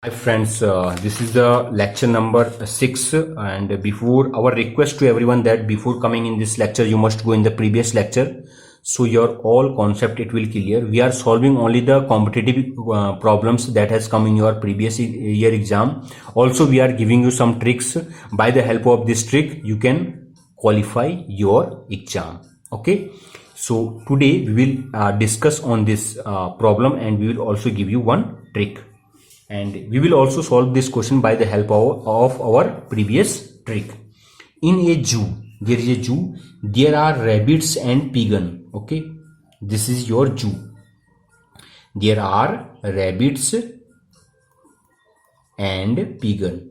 Hi friends, this is the lecture number 6, and before our request to everyone that before coming in this lecture you must go in the previous lecture, so your all concept it will clear. We are solving only the competitive problems that has come in your previous year exam. Also we are giving you some tricks. By the help of this trick you can qualify your exam. Okay, so today we will discuss on this problem, and we will also give you one trick. And we will also solve this question by the help of our previous trick. In a zoo, there is a zoo, there are rabbits and pigeon. Okay, this is your zoo. There are rabbits and pigeon.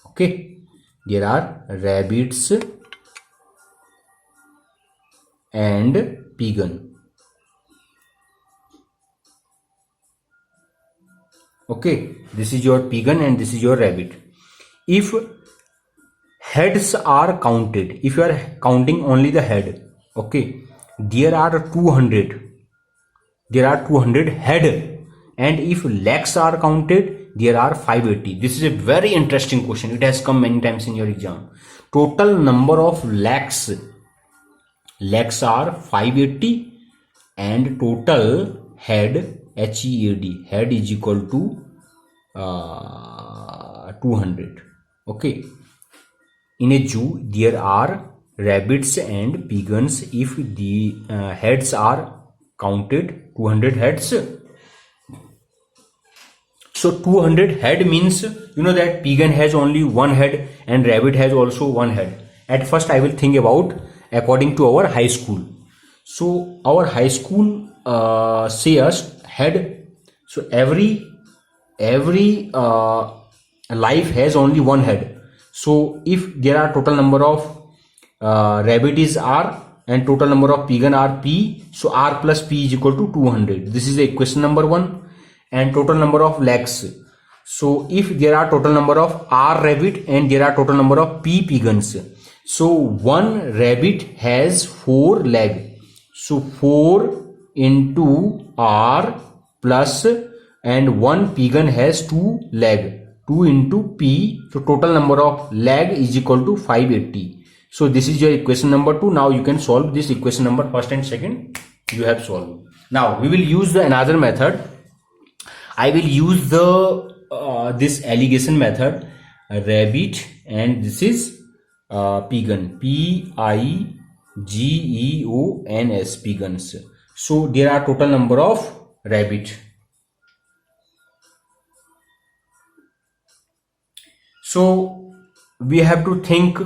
Okay, there are rabbits and pigeon. Okay, this is your pigeon and this is your rabbit. If heads are counted, if you are counting only the head, okay, there are 200 head, and if legs are counted, there are 580. This is a very interesting question. It has come many times in your exam. Total number of legs are 580, and total head, HEAD, head is equal to 200. Okay, in a zoo there are rabbits and pigeons. If the heads are counted, 200 heads, so 200 head means, you know that pigeon has only one head and rabbit has also one head. At first I will think about according to our high school. So our high school say us head, so every life has only one head. So if there are total number of rabbit is R and total number of pigeon are P, so R plus P is equal to 200. This is the equation number 1. And total number of legs, so if there are total number of R rabbit and there are total number of P pigeons, so one rabbit has 4 legs, so 4 into R plus, and one pigeon has 2 legs, 2 into P, so total number of leg is equal to 580. So this is your equation number 2. Now you can solve this equation number first and second. You have solved. Now we will use the another method. I will use the this alligation method, rabbit, and this is pigeon, Pigeons, pigeons. So there are total number of rabbit. So we have to think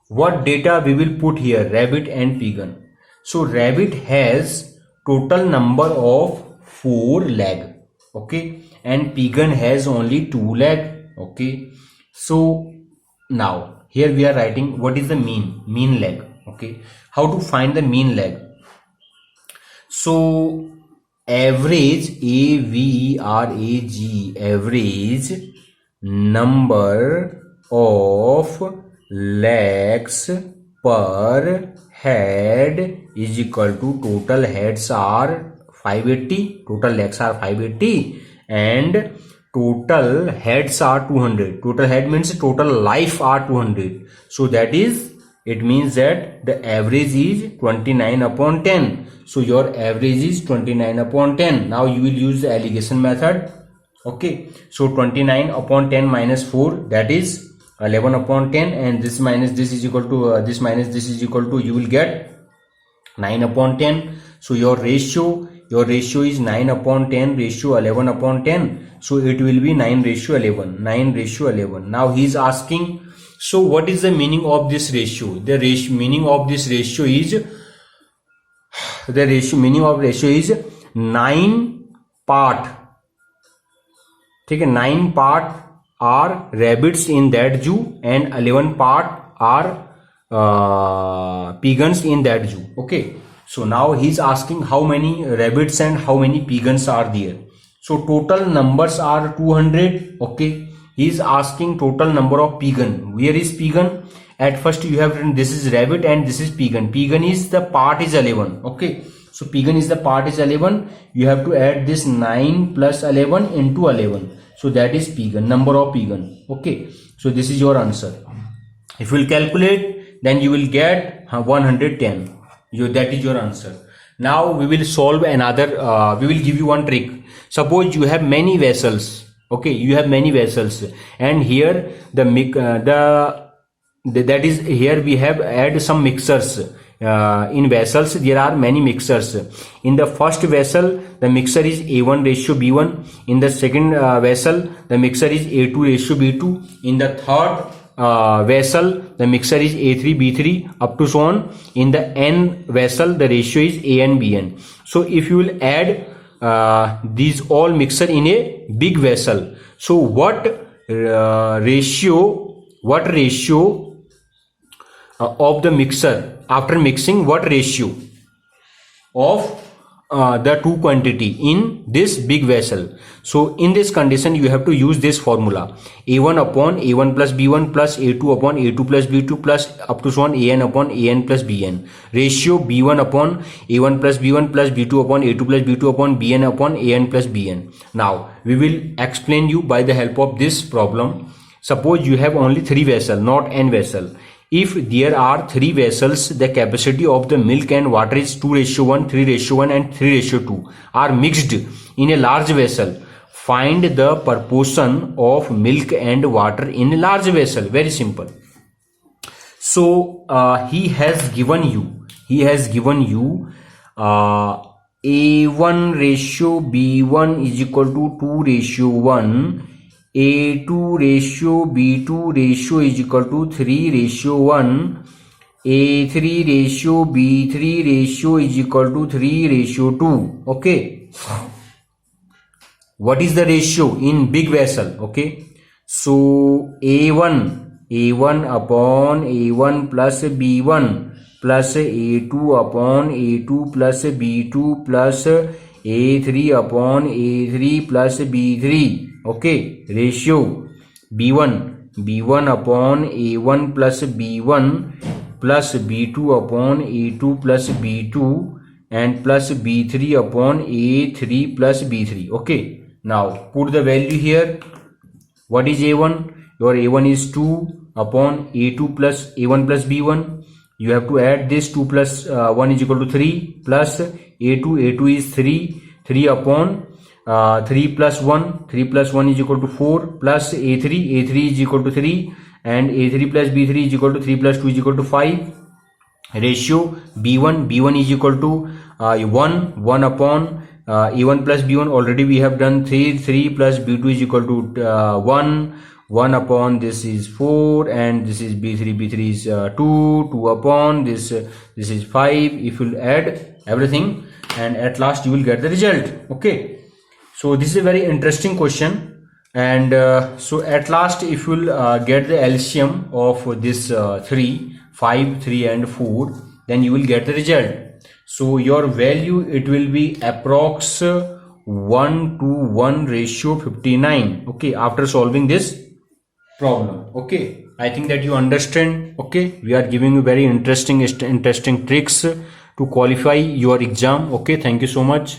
what data we will put here, rabbit and pigeon. So rabbit has total number of 4 legs, okay, and pigeon has only 2 legs, okay. So now here we are writing what is the mean leg, okay. How to find the mean leg? So average, AVERAG, average number of legs per head is equal to total heads are 580, total legs are 580, and total heads are 200. Total head means total life are 200. So that is, it means that the average is 29 upon 10. So your average is 29 upon 10. Now you will use the alligation method. Okay, so 29 upon 10 minus 4, that is 11 upon 10, and this minus this is equal to this minus this is equal to, you will get 9 upon 10. So your ratio is 9 upon 10 ratio 11 upon 10. So it will be 9 ratio 11. 9 ratio 11. Now he is asking, so what is the meaning of this ratio? The meaning of this ratio is, meaning of ratio is 9 part. ठीक है, 9 part are rabbits in that zoo and 11 part are pigeons in that zoo. Okay, so now he is asking how many rabbits and how many pigeons are there. So total numbers are 200. Okay, he is asking total number of pigeon. Where is pigeon? At first you have written this is rabbit and this is pigeon. Pigeon is the part is 11. Okay, So P1 is the part is 11. You have to add this 9 plus 11 into 11. So that is P1, number of P1. Okay. So this is your answer. If you will calculate, then you will get 110. That is your answer. Now we will solve another. We will give you one trick. Suppose you have many vessels. Okay, you have many vessels, and here that is here we have add some mixers. In vessels there are many mixers. In the first vessel the mixer is A1 ratio B1. In the second vessel the mixer is A2 ratio B2. In the third vessel the mixer is A3 B3 up to so on. In the n vessel the ratio is AN BN. So if you will add these all mixer in a big vessel, so what ratio of the mixer after mixing, what ratio of the two quantity in this big vessel? So in this condition you have to use this formula: A1 upon A1 plus B1 plus A2 upon A2 plus B2 plus up to so on AN upon AN plus BN. Ratio B1 upon A1 plus B1 plus B2 upon A2 plus B2 upon BN upon AN plus BN. Now we will explain you by the help of this problem. Suppose you have only 3 vessels, not n vessel. If there are 3 vessels, the capacity of the milk and water is 2:1, 3:1 and 3:2 are mixed in a large vessel. Find the proportion of milk and water in a large vessel. Very simple. So he has given you A1 ratio B1 is equal to 2:1. A2 ratio B2 ratio is equal to 3:1. A3 ratio B3 ratio is equal to 3:2. Okay. What is the ratio in big vessel? Okay. So A1 upon A1 plus B1 plus A2 upon A2 plus B2 plus A3 upon A3 plus B3. Okay, ratio B1 upon A1 plus B1 plus B2 upon A2 plus B2 and plus B3 upon A3 plus B3. Okay, now put the value here. What is A1? Your A1 is 2 upon A2 plus A1 plus B1. You have to add this 2 plus 1 is equal to 3 plus A2 is 3 upon 3 plus 1 is equal to 4 plus A3 is equal to 3 and A3 plus B3 is equal to 3 plus 2 is equal to 5. Ratio B1 is equal to 1 upon A1 plus B1. Already we have done 3 plus B2 is equal to 1 upon this is 4 and this is B3 is 2 upon this is 5. If you add everything and at last you will get the result. Okay, so this is a very interesting question, and so at last if you will get the LCM of this 5, 3 and 4, then you will get the result. So your value, it will be approx 1:1 ratio 59. Okay, after solving this problem. Okay, I think that you understand. Okay, we are giving you very interesting tricks to qualify your exam. Okay, thank you so much.